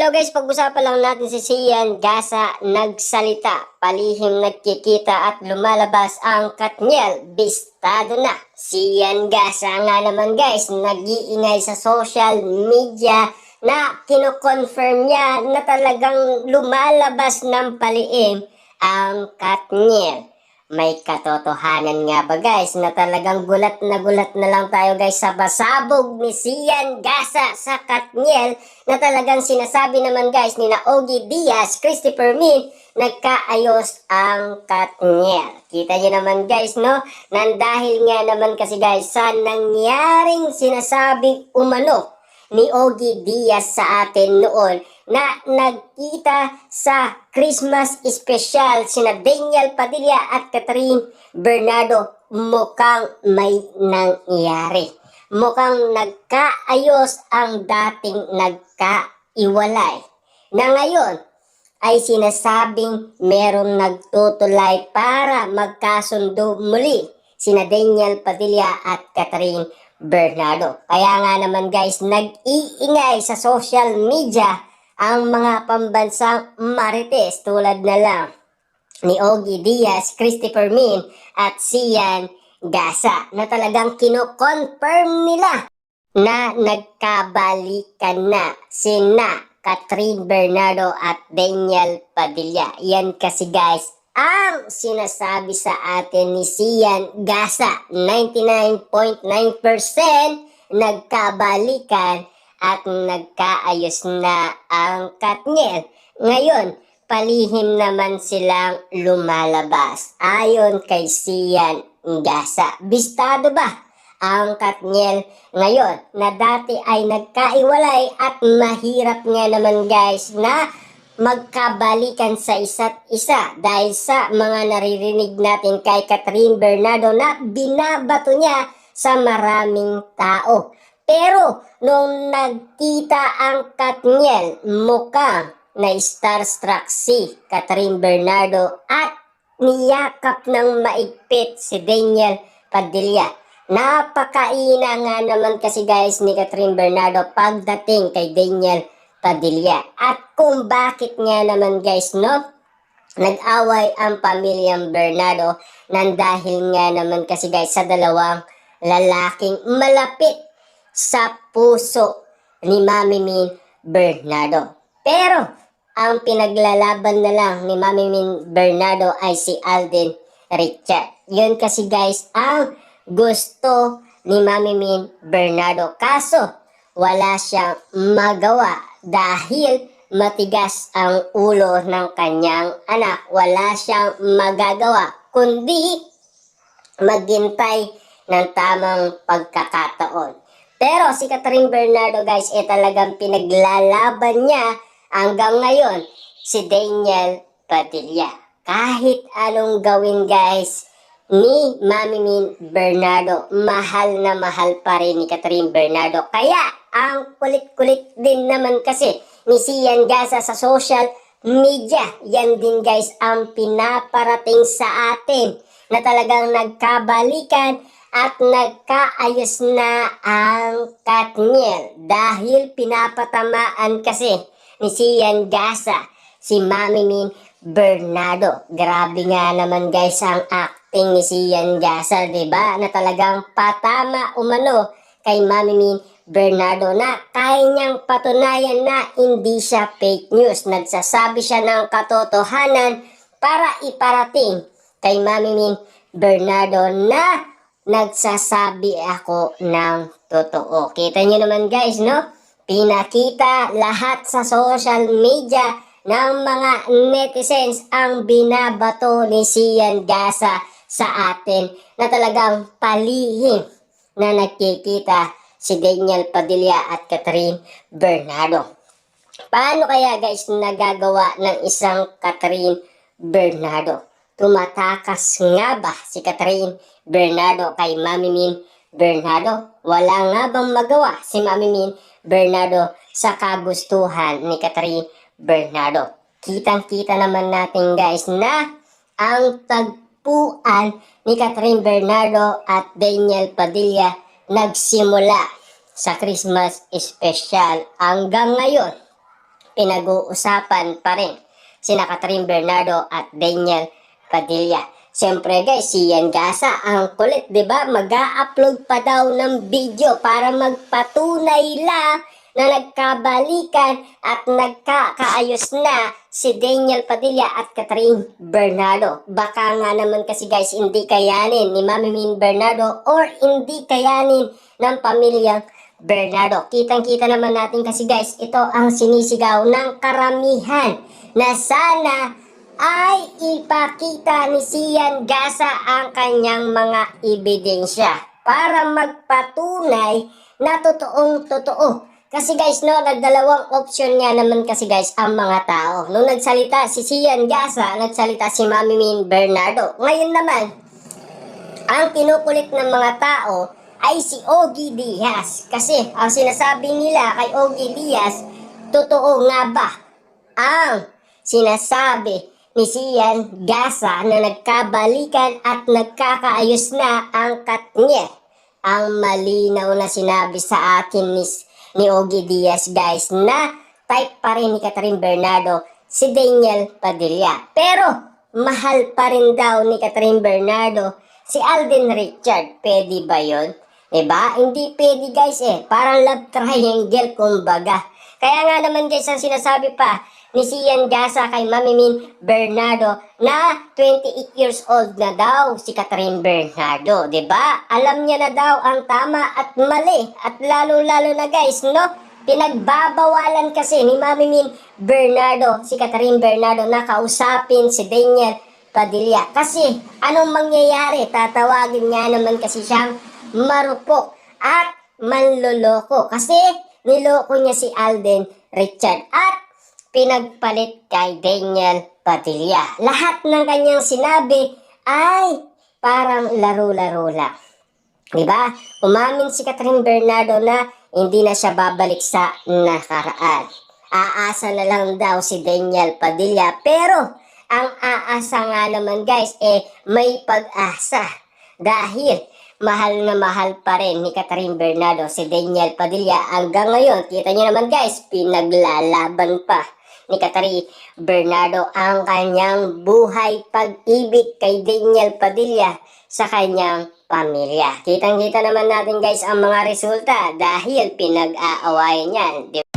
Pero guys, pag-usapan lang natin si Sian Gasa nagsalita, palihim nagkikita at lumalabas ang Katniel, bistado na. Sian Gasa nga naman guys, nag-iingay sa social media na kino-confirm niya na talagang lumalabas ng palihim ang Katniel. May katotohanan nga ba guys na talagang gulat na lang tayo guys sa pasabog ni Sian Gasa sa Katniel na talagang sinasabi naman guys ni na Ogie Diaz, Christopher Min, nagkaayos ang Katniel. Kita nyo naman guys no, dahil nga naman kasi guys sa nangyaring sinasabing umano ni Ogie Diaz sa atin noon na nagkita sa Christmas special sina Daniel Padilla at Catherine Bernardo, mukhang may nangyari. Mukhang nagkaayos ang dating nagkaiwalay. Na ngayon ay sinasabing merong nagtutulay para magkasundo muli sina Daniel Padilla at Catherine Bernardo. Kaya nga naman guys, nag-iingay sa social media ang mga pambansang marites tulad na lang ni Ogie Diaz, Christopher Min at Sian Gasa na talagang kino-confirm nila na nagkabalikan na sina Catherine Bernardo at Daniel Padilla. Yan kasi guys ang sinasabi sa atin ni Sian Gasa. 99.9% nagkabalikan at nagkaayos na ang Katniel. Ngayon, palihim naman silang lumalabas. Ayon kay Sian Gasa, bistado ba ang Katniel ngayon na dati ay nagkaiwalay at mahirap nga naman guys na magkabalikan sa isa't isa dahil sa mga naririnig natin kay Catherine Bernardo na binabato niya sa maraming tao. Pero nung nagkita ang Katniel, mukhang na-starstruck si Catherine Bernardo at niyakap ng maigpit si Daniel Padilla. Napakaina nga naman kasi guys ni Catherine Bernardo pagdating kay Daniel Padilla. At kung bakit nga naman guys no, nag-away ang pamilyang Bernardo nang dahil nga naman kasi guys sa dalawang lalaking malapit sa puso ni Mami Min Bernardo. Pero ang pinaglalaban na lang ni Mami Min Bernardo ay si Alden Richard. Yun kasi guys ang gusto ni Mami Min Bernardo. Kaso wala siyang magawa dahil matigas ang ulo ng kanyang anak. Wala siyang magagawa kundi maghintay ng tamang pagkakataon. Pero si Catherine Bernardo guys talagang pinaglalaban niya hanggang ngayon si Daniel Padilla. Kahit anong gawin guys ni Mami Min Bernardo, mahal na mahal pa rin ni Catherine Bernardo. Kaya ang kulit-kulit din naman kasi ni Sian Gasa sa social media. Yan din guys ang pinaparating sa atin na talagang nagkabalikan at nagkaayos na ang Katniel dahil pinapatamaan kasi ni Sian Gasa si Mami Min Bernardo. Grabe nga naman guys ang acting ni Sian Gasa, diba? Na talagang patama umano kay Mami Min Bernardo na kaya niyang patunayan na hindi siya fake news. Nagsasabi siya ng katotohanan para iparating kay Mami Min Bernardo na nagsasabi ako ng totoo. Kita nyo naman guys, no? Pinakita lahat sa social media ng mga netizens ang binabato ni Sian Gasa sa atin na talagang palihim na nagkikita si Daniel Padilla at Catherine Bernardo. Paano kaya guys nagagawa ng isang Catherine Bernardo? Tumatakas nga ba si Catherine Bernardo kay Mami Min Bernardo? Wala nga bang magawa si Mami Min Bernardo sa kagustuhan ni Catherine Bernardo? Kitang-kita naman natin guys na ang tagpuan ni Catherine Bernardo at Daniel Padilla nagsimula sa Christmas special hanggang ngayon. pinag-uusapan pa rin sina Catherine Bernardo at Daniel Padilla. Siyempre guys, si Ian Gasa ang kulit, 'di ba? Mag-a-upload pa daw ng video para magpatunay lang na nagkabalikan at nagkakaayos na si Daniel Padilla at Catherine Bernardo. Baka nga naman kasi guys, hindi kayanin ni Mami Min Bernardo or hindi kayanin ng pamilyang Bernardo. Kitang-kita naman natin kasi guys, ito ang sinisigaw ng karamihan na sana ay ipakita ni Ian Gasa ang kanyang mga ebidensya para magpatunay na totoong totoo. Kasi guys, no, nagdalawang option nga naman kasi guys ang mga tao. Nung nagsalita si Ian Gasa, nagsalita si Mami Min Bernardo. Ngayon naman, ang kinukulit ng mga tao ay si Ogie Diaz. Kasi ang sinasabi nila kay Ogie Diaz, totoo nga ba ang sinasabi ni Ian Gasa na nagkabalikan at nagkakaayos na ang Katniel? Ang malinaw na sinabi sa akin ni Ogie Diaz guys na type pa rin ni Catherine Bernardo si Daniel Padilla. Pero mahal pa rin daw ni Catherine Bernardo si Alden Richard. Pwede ba yun? Diba? Hindi pwede guys Parang love triangle kumbaga. Kaya nga naman guys ang sinasabi pa ni Ian Gasa kay Mami Min Bernardo na 28 years old na daw si Catherine Bernardo, 'di ba? Alam niya na daw ang tama at mali at lalo-lalo na guys, no? Pinagbabawalan kasi ni Mami Min Bernardo si Catherine Bernardo na kausapin si Daniel Padilla. Kasi anong mangyayari? Tatawagin nga naman kasi siyang marupok at manloloko kasi niloko niya si Alden Richard at pinagpalit kay Daniel Padilla. Lahat ng kanyang sinabi ay parang laro-laro lang. Diba? Umamin si Catherine Bernardo na hindi na siya babalik sa nakaraan. Aasa na lang daw si Daniel Padilla. Pero ang aasa nga naman guys may pag-asa. Dahil mahal na mahal pa rin ni Catherine Bernardo si Daniel Padilla. Hanggang ngayon, kita niyo naman guys, pinaglalaban pa ni Catherine Bernardo ang kanyang buhay pag-ibig kay Daniel Padilla sa kanyang pamilya. Kitang-kita naman natin guys ang mga resulta dahil pinag-aawayan yan.